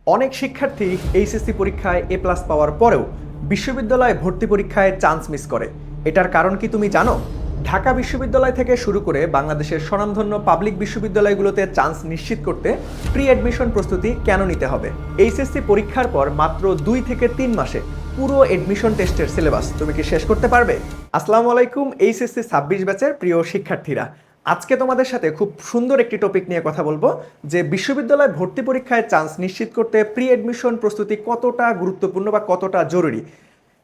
অনেক শিক্ষার্থী এইচএসসি পরীক্ষায় এ প্লাস পাওয়ার পরেও বিশ্ববিদ্যালয়ে ভর্তি পরীক্ষায় চান্স মিস করে। এটার কারণ কি তুমি জানো? ঢাকা বিশ্ববিদ্যালয় থেকে শুরু করে বাংলাদেশের স্বনামধন্য পাবলিক বিশ্ববিদ্যালয়গুলোতে চান্স নিশ্চিত করতে প্রি অ্যাডমিশন প্রস্তুতি কেন নিতে হবে? এইচএসসি পরীক্ষার পর মাত্র 2 থেকে 3 মাসে পুরো এডমিশন টেস্টের সিলেবাস তুমি কি শেষ করতে পারবে? আসসালামু আলাইকুম এইচএসসি 26 ব্যাচের প্রিয় শিক্ষার্থীরা, আজকে তোমাদের সাথে খুব সুন্দর একটি টপিক নিয়ে কথা বলবো যে বিশ্ববিদ্যালয় ভর্তি পরীক্ষায় চান্স নিশ্চিত করতে প্রি অ্যাডমিশন প্রস্তুতি কতটা গুরুত্বপূর্ণ বা কতটা জরুরি।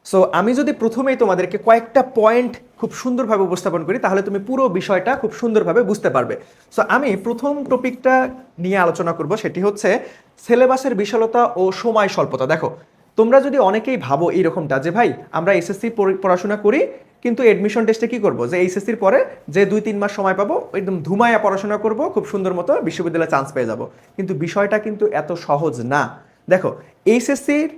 সো আমি যদি প্রথমেই তোমাদেরকে কয়েকটা পয়েন্ট খুব সুন্দরভাবে উপস্থাপন করি তাহলে তুমি পুরো বিষয়টা খুব সুন্দরভাবে বুঝতে পারবে। সো আমি প্রথম টপিকটা নিয়ে আলোচনা করব, সেটি হচ্ছে সিলেবাসের বিশালতা ও সময় স্বল্পতা। দেখো, তোমরা যদি অনেকেই ভাবো এইরকমটা যে ভাই আমরা এসএসসি পড়াশোনা করি কিন্তু এডমিশন টেস্টে কি করব, যে এইচএসসির পরে যে 2-3 মাস সময় পাবো একদম ধুমায়া পড়াশোনা করব, খুব সুন্দর মতো বিশ্ববিদ্যালয়ে চান্স পেয়ে যাব। কিন্তু বিষয়টা কিন্তু এত সহজ না। দেখো, এইচএসসির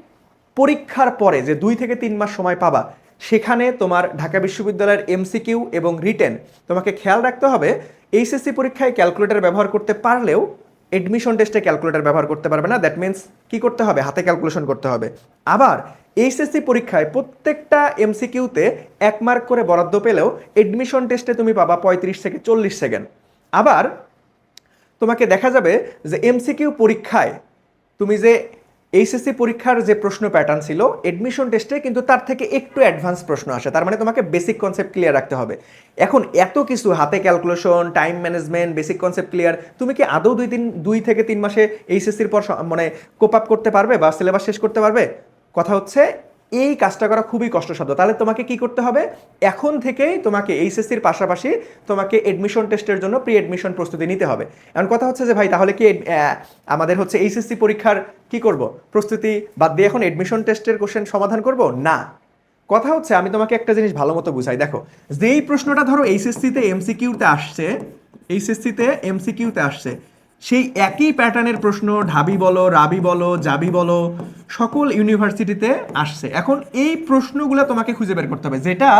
পরীক্ষার পরে যে 2 থেকে 3 মাস সময় পাবা, সেখানে তোমার ঢাকা বিশ্ববিদ্যালয়ের এমসিকিউ এবং রিটেন তোমাকে খেয়াল রাখতে হবে। এইচএসসি পরীক্ষায় ক্যালকুলেটর ব্যবহার করতে পারলেও এডমিশন টেস্টে ক্যালকুলেটর ব্যবহার করতে পারবে না। দ্যাট মিনস কি করতে হবে? হাতে ক্যালকুলেশন করতে হবে। আবার এইচএসসি পরীক্ষায় প্রত্যেকটা এমসিকিউতে 1 মার্ক করে বরাদ্দ পেলেও এডমিশন টেস্টে তুমি পাবা 35 থেকে 40 সেকেন্ড। আবার তোমাকে দেখা যাবে যে এমসিকিউ পরীক্ষায় তুমি যে এইচএসসি পরীক্ষার যে প্রশ্ন প্যাটার্ন ছিল এডমিশন টেস্টে কিন্তু তার থেকে একটু অ্যাডভান্স প্রশ্ন আসে। তার মানে তোমাকে বেসিক কনসেপ্ট ক্লিয়ার রাখতে হবে। এখন এত কিছু হাতে calculation, time management, basic concept clear, তুমি কি আদৌ 2 থেকে 3 মাসে এইচএসসির পর মানে কোপ আপ করতে পারবে বা সিলেবাস শেষ করতে পারবে? কথা হচ্ছে এই কাজটা করা খুবই কষ্টসাধ্য। তাহলে তোমাকে কি করতে হবে? এখন থেকেই তোমাকে এইচএসসির পাশাপাশি তোমাকে এডমিশন টেস্টের জন্য প্রি এডমিশন প্রস্তুতি নিতে হবে। এখন কথা হচ্ছে যে ভাই তাহলে কি আমাদের হচ্ছে এইচএসসি পরীক্ষার কি করব, প্রস্তুতি বাদ দিয়ে এখন এডমিশন টেস্টের কোশ্চেন সমাধান করব? না। কথা হচ্ছে আমি তোমাকে একটা জিনিস ভালো মতো বুঝাই। দেখো, যেই প্রশ্নটা ধরো এইচএসসিতে এমসিকিউতে আসছে, এইচএসসিতে এমসিকিউতে আসছে, সেই একই প্যাটার্নের প্রশ্ন ঢাবি বলো, রাবি বলো, জাবি বলো, সকল ইউনিভার্সিটিতে আসছে। এখন এই প্রশ্নগুলো তোমাকে খুঁজে বের করতে হবে, যেটা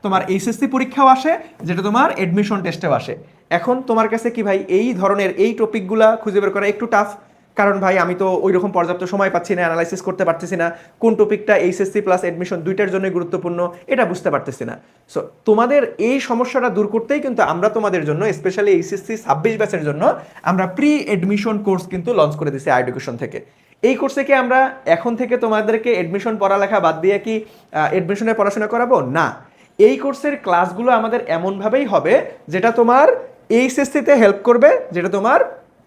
তোমার এইচএসসি পরীক্ষাও আসে, যেটা তোমার এডমিশন টেস্টেও আসে। এখন তোমার কাছে কি ভাই এই ধরনের এই টপিকগুলা খুঁজে বের করা একটু টাফ? কারণ ভাই আমি তো ওই রকম পর্যাপ্ত সময় পাচ্ছি না, অ্যানালাইসিস করতে পারতেছি না কোন টপিকটা এইচএসসি প্লাস এডমিশন দুইটার জন্যই গুরুত্বপূর্ণ, এটা বুঝতে পারতেছি না। সো তোমাদের এই সমস্যাটা দূর করতেই কিন্তু আমরা তোমাদের জন্য স্পেশালি এইচএসসি 26 ব্যাচের জন্য আমরা প্রি এডমিশন কোর্স কিন্তু লঞ্চ করে দিছি এডুকেশন থেকে। এই কোর্সে কি আমরা এখন থেকে তোমাদেরকে এডমিশন পড়ালেখা বাদ দিয়ে কি এডমিশনের পড়াশোনা করাবো? না। এই কোর্সের ক্লাসগুলো আমাদের এমনভাবেই হবে যেটা তোমার এইচএসসিতে হেল্প করবে, যেটা তোমার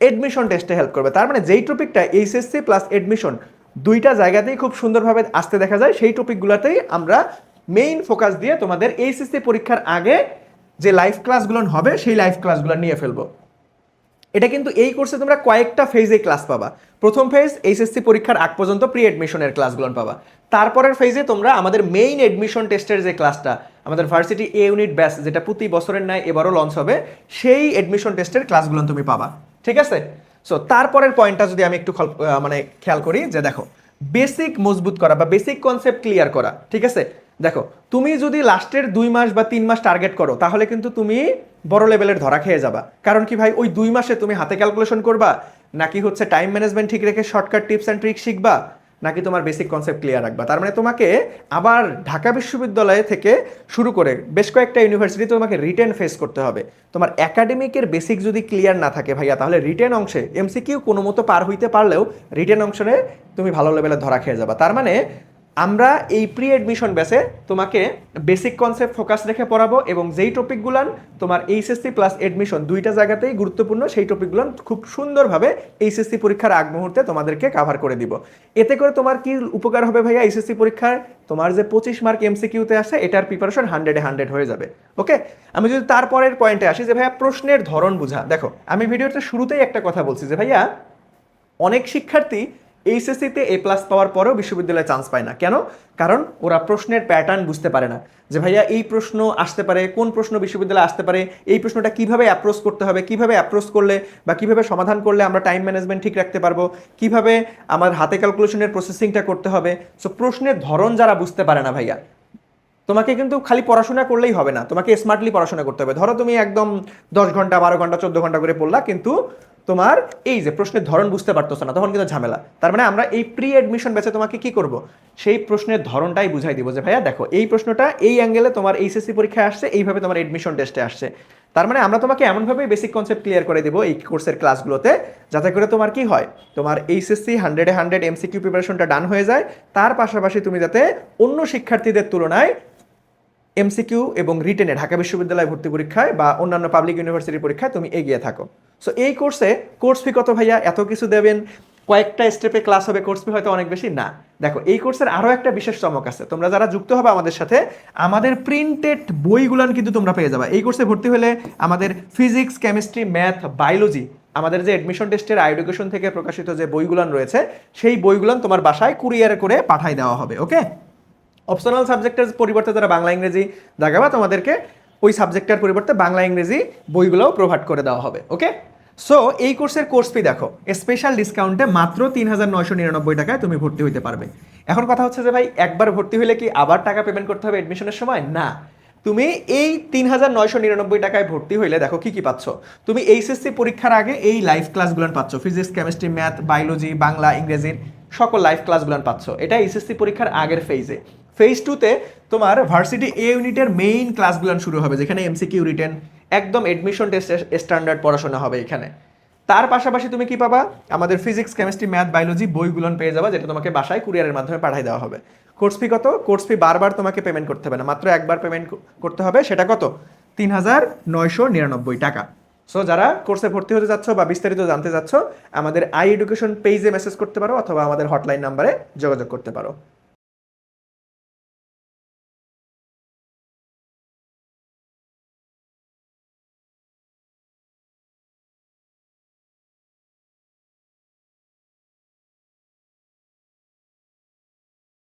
এডমিশন টেস্টে হেল্প করবে। তার মানে যেই টপিকটা এইচএসসি প্লাস এডমিশন দুইটা জায়গাতেই খুব সুন্দরভাবে আসতে দেখা যায়, সেই টপিকগুলোতেই আমরা মেইন ফোকাস দিয়ে তোমাদের এইচএসসি পরীক্ষার আগে যে লাইভ ক্লাসগুলো হবে সেই লাইভ ক্লাসগুলো নিয়ে ফেলবো। এটা কিন্তু এই কোর্সে তোমরা কয়েকটা ফেজে ক্লাস পাবা। প্রথম ফেজ এইচএসসি পরীক্ষার আগ পর্যন্ত প্রি এডমিশনের ক্লাসগুলো পাবা। তারপরের ফেজে তোমরা আমাদের মেইন এডমিশন টেস্টের যে ক্লাসটা, আমাদের ভার্সিটি এ ইউনিট ব্যাচ, যেটা প্রতি বছরের ন্যায় এবারও লঞ্চ হবে, সেই এডমিশন টেস্টের ক্লাসগুলো তুমি পাবা। ঠিক আছে? সো তারপরের পয়েন্টটা যদি আমি একটু মানে খেয়াল করি, যে দেখো বেসিক মজবুত করা বা বেসিক কনসেপ্ট ক্লিয়ার করা। ঠিক আছে? দেখো, তুমি যদি লাস্টের 2 মাস বা 3 মাস টার্গেট করো তাহলে কিন্তু তুমি বড় লেভেলের ধরা খেয়ে যাবা। কারণ কি ভাই, ওই 2 মাসে তুমি হাতে ক্যালকুলেশন করবা, নাকি হচ্ছে টাইম ম্যানেজমেন্ট ঠিক রেখে শর্টকাট টিপস অ্যান্ড ট্রিক শিখবা, নাকি তোমার বেসিক কনসেপ্ট ক্লিয়ার রাখবা? তার মানে তোমাকে আবার ঢাকা বিশ্ববিদ্যালয় থেকে শুরু করে বেশ কয়েকটা ইউনিভার্সিটি তোমাকে রিটেন ফেস করতে হবে। তোমার একাডেমিকের বেসিক যদি ক্লিয়ার না থাকে ভাইয়া, তাহলে রিটেন অংশে এমসিকিউ কোনো মতো পার হইতে পারলেও রিটেন অংশে তুমি ভালো লেভেলে ধরা খেয়ে যাবা। তার মানে আমরা এই প্রি এডমিশন ব্যাচে তোমাকে বেসিক কনসেপ্ট ফোকাস রেখে পড়াবো, এবং যেই টপিকগুলান তোমার এইচএসসি প্লাস এডমিশন দুইটা জায়গাতেই গুরুত্বপূর্ণ, সেই টপিকগুলান খুব সুন্দরভাবে এইচএসসি পরীক্ষার আগ মুহূর্তে তোমাদেরকে কাভার করে দিব। এতে করে তোমার কি উপকার হবে ভাইয়া? এইচএসসি পরীক্ষায় তোমার যে 25 মার্ক এমসিকিউতে আসে এটার প্রিপারেশন 100-এ 100 হয়ে যাবে। ওকে, আমি যদি তারপরের পয়েন্টে আসি যে ভাইয়া প্রশ্নের ধরন বুঝা। দেখো, আমি ভিডিওতে শুরুতেই একটা কথা বলছি যে ভাইয়া অনেক শিক্ষার্থী এইচএসসিতে এ প্লাস পাওয়ার পরেও বিশ্ববিদ্যালয়ে চান্স পায় না। কেন? কারণ ওরা প্রশ্নের প্যাটার্ন বুঝতে পারে না, যে ভাইয়া এই প্রশ্ন আসতে পারে, কোন প্রশ্ন বিশ্ববিদ্যালয়ে আসতে পারে, এই প্রশ্নটা কিভাবে অ্যাপ্রোচ করতে হবে, কিভাবে অ্যাপ্রোচ করলে বা কিভাবে সমাধান করলে আমরা টাইম ম্যানেজমেন্ট ঠিক রাখতে পারবো, কিভাবে আমার হাতে ক্যালকুলেশনের প্রসেসিংটা করতে হবে। সো প্রশ্নের ধরন যারা বুঝতে পারে না ভাইয়া, তোমাকে কিন্তু খালি পড়াশোনা করলেই হবে না, তোমাকে স্মার্টলি পড়াশোনা করতে হবে। ধরো তুমি একদম 10 ঘন্টা, 12 ঘন্টা, 14 ঘন্টা করে পড়লা, কিন্তু তোমার এই যে প্রশ্নের ধরন বুঝতে পারতেছো না, তখন কিন্তু ঝামেলা। তার মানে আমরা এই প্রি অ্যাডমিশন ব্যাচে তোমাকে কি করব, সেই প্রশ্নের ধরনটাই বুঝাই দিব যে ভাইয়া দেখো এই প্রশ্নটা এই অ্যাঙ্গেলে তোমার এইচএসসি পরীক্ষায় আসছে, এইভাবে তোমার এডমিশন টেস্টে আসছে। তার মানে আমরা তোমাকে এমনভাবে বেসিক কনসেপ্ট ক্লিয়ার করে দেবো এই কোর্সের ক্লাসগুলোতে, যাতে করে তোমার কি হয়, তোমার এইচএসসি 100-এ 100 এমসিকিউ প্রিপারেশনটা ডান হয়ে যায়। তার পাশাপাশি তুমি যাতে অন্য শিক্ষার্থীদের তুলনায় এমসিকিউ এবং রিটেনে ঢাকা বিশ্ববিদ্যালয় ভর্তি পরীক্ষায় বা অন্যান্য পাবলিক ইউনিভার্সিটি পরীক্ষায় তুমি এগিয়ে থাকো। সো এই কোর্সে কোর্স ফি কত ভাইয়া, এত কিছু দেবেন, কয়েকটা স্টেপে ক্লাস হবে, কোর্স ফি হয়তো অনেক বেশি না। দেখো এই কোর্সের আরও একটা বিশেষ চমক আছে, তোমরা যারা যুক্ত হবে আমাদের সাথে, আমাদের প্রিন্টেড বইগুলান কিন্তু তোমরা পেয়ে যাবে। এই কোর্সে ভর্তি হলে আমাদের ফিজিক্স, কেমিস্ট্রি, ম্যাথ, বায়োলজি, আমাদের যে এডমিশন টেস্টের এডুকেশন থেকে প্রকাশিত যে বইগুলান রয়েছে, সেই বইগুলান তোমার বাসায় কুরিয়ারে করে পাঠাই দেওয়া হবে। ওকে, অপশনাল সাবজেক্টের পরিবর্তে যারা বাংলা ইংরেজি দাগাবা, তোমাদেরকে ওই সাবজেক্টের পরিবর্তে বাংলা ইংরেজি বইগুলোও প্রোভাইড করে দেওয়া হবে। ওকে, সো এই কোর্সের কোর্স ফি দেখো স্পেশাল ডিসকাউন্টে মাত্র 3,999 টাকায় তুমি ভর্তি হইতে পারবে। এখন কথা হচ্ছে যে ভাই একবার ভর্তি হলে কি আবার টাকা পেমেন্ট করতে হবে এডমিশনের সময়? না, তুমি এই 3,999 টাকায় ভর্তি হইলে দেখো কি কি পাচ্ছ। তুমি এইচএসসি পরীক্ষার আগে এই লাইভ ক্লাসগুলো পাচ্ছ, physics, chemistry, math, biology, Bangla, ইংরেজির সকল লাইভ ক্লাসগুলো পাচ্ছ। এটা এইচএসসি পরীক্ষার আগের ফেজে। ফেজ 2-তে তোমার ভার্সিটি এ ইউনিটের মেইন ক্লাসগুলো শুরু হবে, যেখানে এমসিকিউ রিটেন একদম এডমিশন টেস্ট স্ট্যান্ডার্ড পড়াশোনা হবে এখানে। তার পাশাপাশি তুমি কি পাবা, আমাদের ফিজিক্স, কেমিস্ট্রি, ম্যাথ, বায়োলজি বইগুলো পেয়ে যাবা, যেটা তোমাকে বাসায় কুরিয়ারের মাধ্যমে পাঠিয়ে দেওয়া হবে। কোর্স ফি কত? কোর্স ফি বারবার তোমাকে পেমেন্ট করতে হবে না, মাত্র একবার পেমেন্ট করতে হবে। সেটা কত? 3,999 টাকা। সো যারা কোর্সে ভর্তি হতে যাচ্ছ বা বিস্তারিত জানতে চাচ্ছ, আমাদের আই এডুকেশন পেজে মেসেজ করতে পারো অথবা আমাদের হটলাইন নাম্বারে যোগাযোগ করতে পারো।